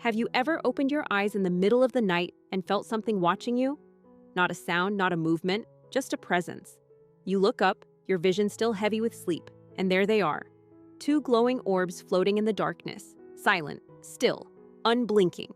Have you ever opened your eyes in the middle of the night and felt something watching you? Not a sound, not a movement, just a presence. You look up, your vision still heavy with sleep, and there they are. Two glowing orbs floating in the darkness, silent, still, unblinking.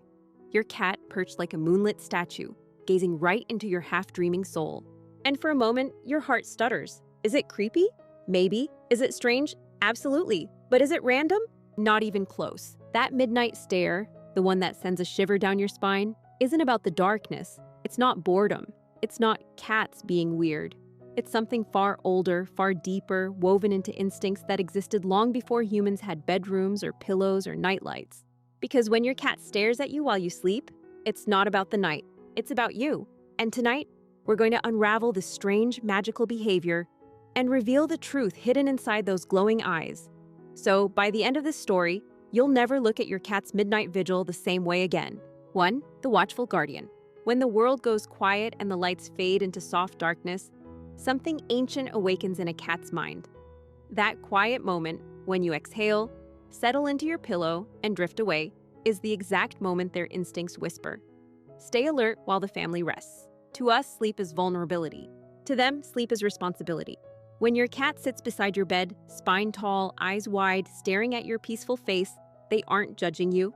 Your cat perched like a moonlit statue, gazing right into your half-dreaming soul. And for a moment, your heart stutters. Is it creepy? Maybe. Is it strange? Absolutely. But is it random? Not even close. That midnight stare, the one that sends a shiver down your spine, isn't about the darkness. It's not boredom. It's not cats being weird. It's something far older, far deeper, woven into instincts that existed long before humans had bedrooms or pillows or nightlights. Because when your cat stares at you while you sleep, it's not about the night. It's about you. And tonight, we're going to unravel this strange, magical behavior and reveal the truth hidden inside those glowing eyes. So, by the end of this story, you'll never look at your cat's midnight vigil the same way again. 1. The watchful guardian. When the world goes quiet and the lights fade into soft darkness, something ancient awakens in a cat's mind. That quiet moment, when you exhale, settle into your pillow, and drift away, is the exact moment their instincts whisper. Stay alert while the family rests. To us, sleep is vulnerability. To them, sleep is responsibility. When your cat sits beside your bed, spine tall, eyes wide, staring at your peaceful face, they aren't judging you.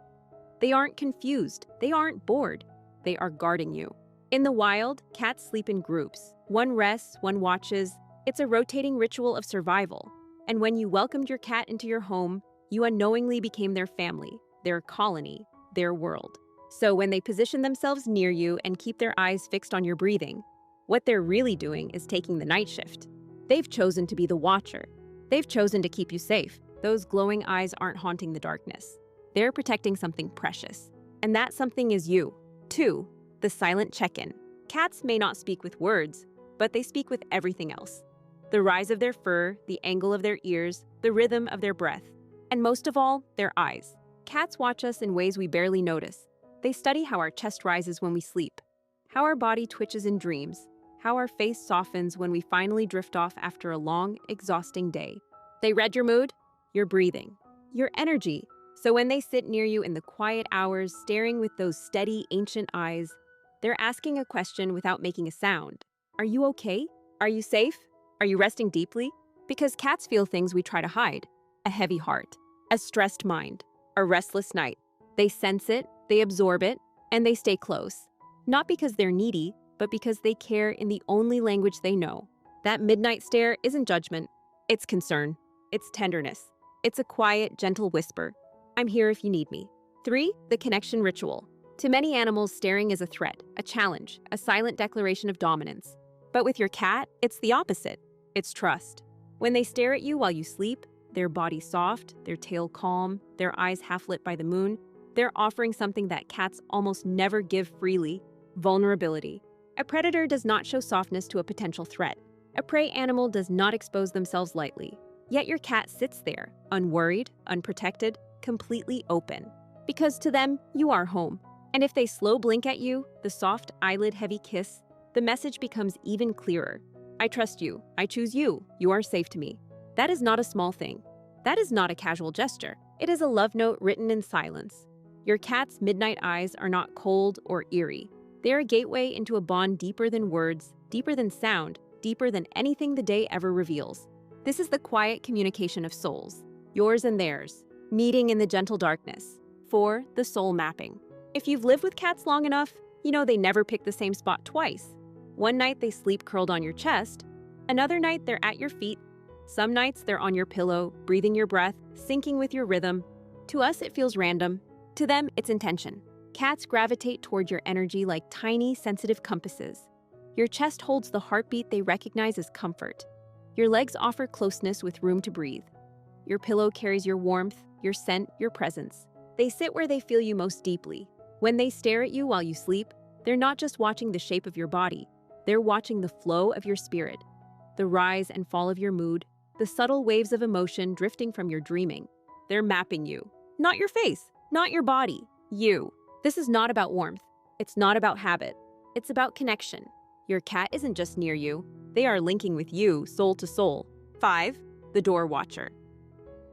They aren't confused. They aren't bored. They are guarding you. In the wild, cats sleep in groups. One rests, one watches. It's a rotating ritual of survival. And when you welcomed your cat into your home, you unknowingly became their family, their colony, their world. So when they position themselves near you and keep their eyes fixed on your breathing, what they're really doing is taking the night shift. They've chosen to be the watcher. They've chosen to keep you safe. Those glowing eyes aren't haunting the darkness. They're protecting something precious. And that something is you. 2. The silent check-in. Cats may not speak with words, but they speak with everything else. The rise of their fur, the angle of their ears, the rhythm of their breath, and most of all, their eyes. Cats watch us in ways we barely notice. They study how our chest rises when we sleep, how our body twitches in dreams, how our face softens when we finally drift off after a long, exhausting day. They read your mood, your breathing, your energy. So when they sit near you in the quiet hours, staring with those steady, ancient eyes, they're asking a question without making a sound. Are you okay? Are you safe? Are you resting deeply? Because cats feel things we try to hide. A heavy heart, a stressed mind, a restless night. They sense it, they absorb it, and they stay close. Not because they're needy, but because they care in the only language they know. That midnight stare isn't judgment. It's concern. It's tenderness. It's a quiet, gentle whisper. I'm here if you need me. 3. The connection ritual. To many animals, staring is a threat, a challenge, a silent declaration of dominance. But with your cat, it's the opposite. It's trust. When they stare at you while you sleep, their body soft, their tail calm, their eyes half lit by the moon, they're offering something that cats almost never give freely: vulnerability. A predator does not show softness to a potential threat. A prey animal does not expose themselves lightly. Yet your cat sits there, unworried, unprotected, completely open. Because to them, you are home. And if they slow blink at you, the soft eyelid-heavy kiss, the message becomes even clearer. I trust you. I choose you. You are safe to me. That is not a small thing. That is not a casual gesture. It is a love note written in silence. Your cat's midnight eyes are not cold or eerie. They are a gateway into a bond deeper than words, deeper than sound, deeper than anything the day ever reveals. This is the quiet communication of souls, yours and theirs, meeting in the gentle darkness. 4. The soul mapping. If you've lived with cats long enough, you know they never pick the same spot twice. One night they sleep curled on your chest, another night they're at your feet. Some nights they're on your pillow, breathing your breath, syncing with your rhythm. To us, it feels random. To them, it's intention. Cats gravitate toward your energy like tiny, sensitive compasses. Your chest holds the heartbeat they recognize as comfort. Your legs offer closeness with room to breathe. Your pillow carries your warmth, your scent, your presence. They sit where they feel you most deeply. When they stare at you while you sleep, they're not just watching the shape of your body. They're watching the flow of your spirit, the rise and fall of your mood, the subtle waves of emotion drifting from your dreaming. They're mapping you. Not your face, not your body, you. This is not about warmth. It's not about habit. It's about connection. Your cat isn't just near you. They are linking with you, soul to soul. 5. The door watcher.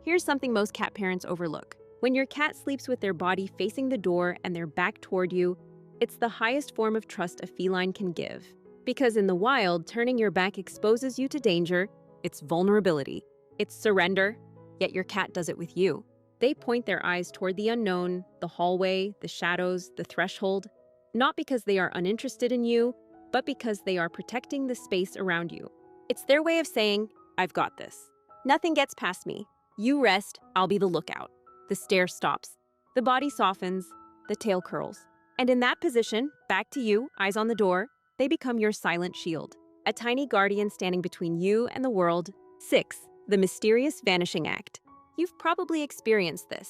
Here's something most cat parents overlook. When your cat sleeps with their body facing the door and their back toward you, it's the highest form of trust a feline can give. Because in the wild, turning your back exposes you to danger, it's vulnerability, it's surrender, yet your cat does it with you. They point their eyes toward the unknown, the hallway, the shadows, the threshold, not because they are uninterested in you, but because they are protecting the space around you. It's their way of saying, I've got this. Nothing gets past me. You rest, I'll be the lookout. The stare stops. The body softens, the tail curls. And in that position, back to you, eyes on the door, they become your silent shield. A tiny guardian standing between you and the world. 6. The mysterious vanishing act. You've probably experienced this.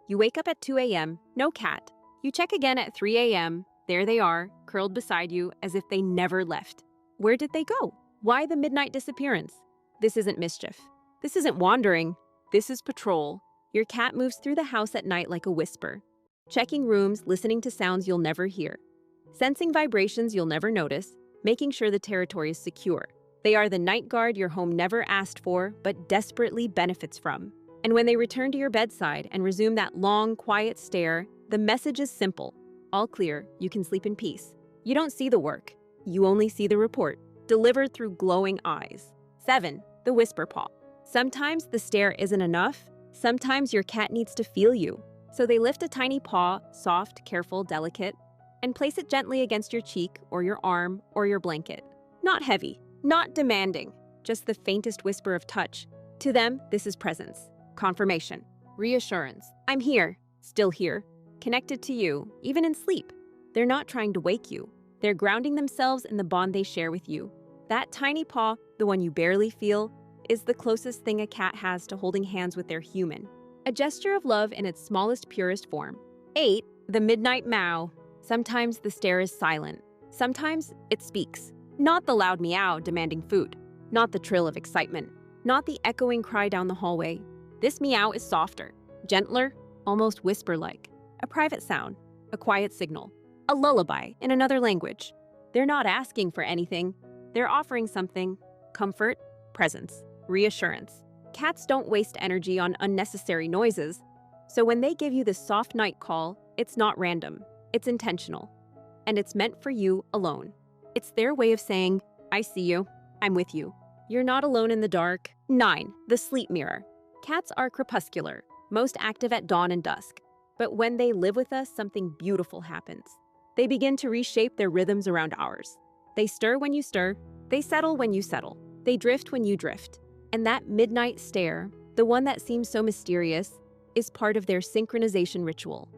You wake up at 2 a.m., no cat. You check again at 3 a.m., there they are, curled beside you as if they never left. Where did they go? Why the midnight disappearance? This isn't mischief. This isn't wandering. This is patrol. Your cat moves through the house at night like a whisper, checking rooms, listening to sounds you'll never hear, sensing vibrations you'll never notice, making sure the territory is secure. They are the night guard your home never asked for, but desperately benefits from. And when they return to your bedside and resume that long, quiet stare, the message is simple. All clear, you can sleep in peace. You don't see the work. You only see the report, delivered through glowing eyes. 7. The whisper paw. Sometimes the stare isn't enough. Sometimes your cat needs to feel you. So they lift a tiny paw, soft, careful, delicate, and place it gently against your cheek or your arm or your blanket. Not heavy, not demanding, just the faintest whisper of touch. To them, this is presence, confirmation, reassurance. I'm here, still here, connected to you, even in sleep. They're not trying to wake you. They're grounding themselves in the bond they share with you. That tiny paw, the one you barely feel, is the closest thing a cat has to holding hands with their human. A gesture of love in its smallest, purest form. 8. The midnight meow. Sometimes the stare is silent. Sometimes it speaks. Not the loud meow demanding food. Not the trill of excitement. Not the echoing cry down the hallway. This meow is softer, gentler, almost whisper-like. A private sound, a quiet signal, a lullaby in another language. They're not asking for anything. They're offering something: comfort, presence, reassurance. Cats don't waste energy on unnecessary noises. So when they give you this soft night call, it's not random. It's intentional. And it's meant for you alone. It's their way of saying, I see you. I'm with you. You're not alone in the dark. 9. The sleep mirror. Cats are crepuscular, most active at dawn and dusk. But when they live with us, something beautiful happens. They begin to reshape their rhythms around ours. They stir when you stir. They settle when you settle. They drift when you drift. And that midnight stare, the one that seems so mysterious, is part of their synchronization ritual.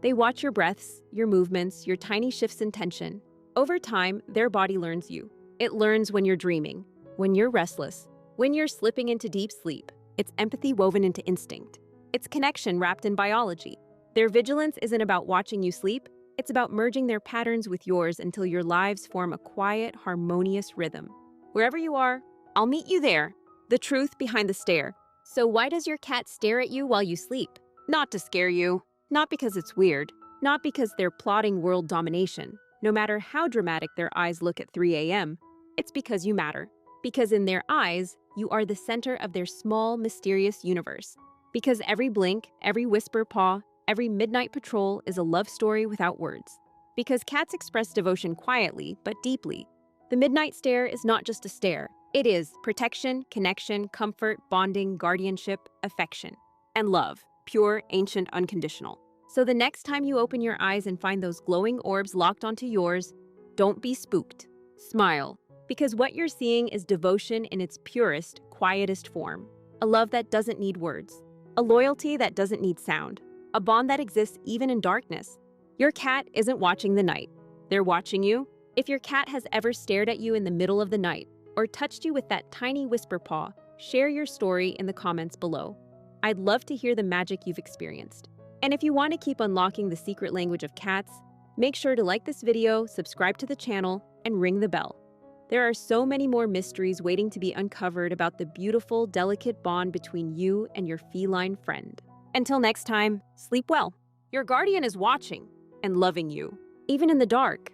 They watch your breaths, your movements, your tiny shifts in tension. Over time, their body learns you. It learns when you're dreaming, when you're restless, when you're slipping into deep sleep. It's empathy woven into instinct. It's connection wrapped in biology. Their vigilance isn't about watching you sleep. It's about merging their patterns with yours until your lives form a quiet, harmonious rhythm. Wherever you are, I'll meet you there. The truth behind the stare. So why does your cat stare at you while you sleep? Not to scare you. Not because it's weird. Not because they're plotting world domination. No matter how dramatic their eyes look at 3 a.m., it's because you matter. Because in their eyes, you are the center of their small, mysterious universe. Because every blink, every whisper paw, every midnight patrol is a love story without words. Because cats express devotion quietly, but deeply. The midnight stare is not just a stare. It is protection, connection, comfort, bonding, guardianship, affection, and love, pure, ancient, unconditional. So the next time you open your eyes and find those glowing orbs locked onto yours, don't be spooked. Smile, because what you're seeing is devotion in its purest, quietest form. A love that doesn't need words. A loyalty that doesn't need sound. A bond that exists even in darkness. Your cat isn't watching the night. They're watching you. If your cat has ever stared at you in the middle of the night, or touched you with that tiny whisper paw, share your story in the comments below. I'd love to hear the magic you've experienced. And if you want to keep unlocking the secret language of cats, make sure to like this video, subscribe to the channel, and ring the bell. There are so many more mysteries waiting to be uncovered about the beautiful, delicate bond between you and your feline friend. Until next time, sleep well. Your guardian is watching and loving you, even in the dark.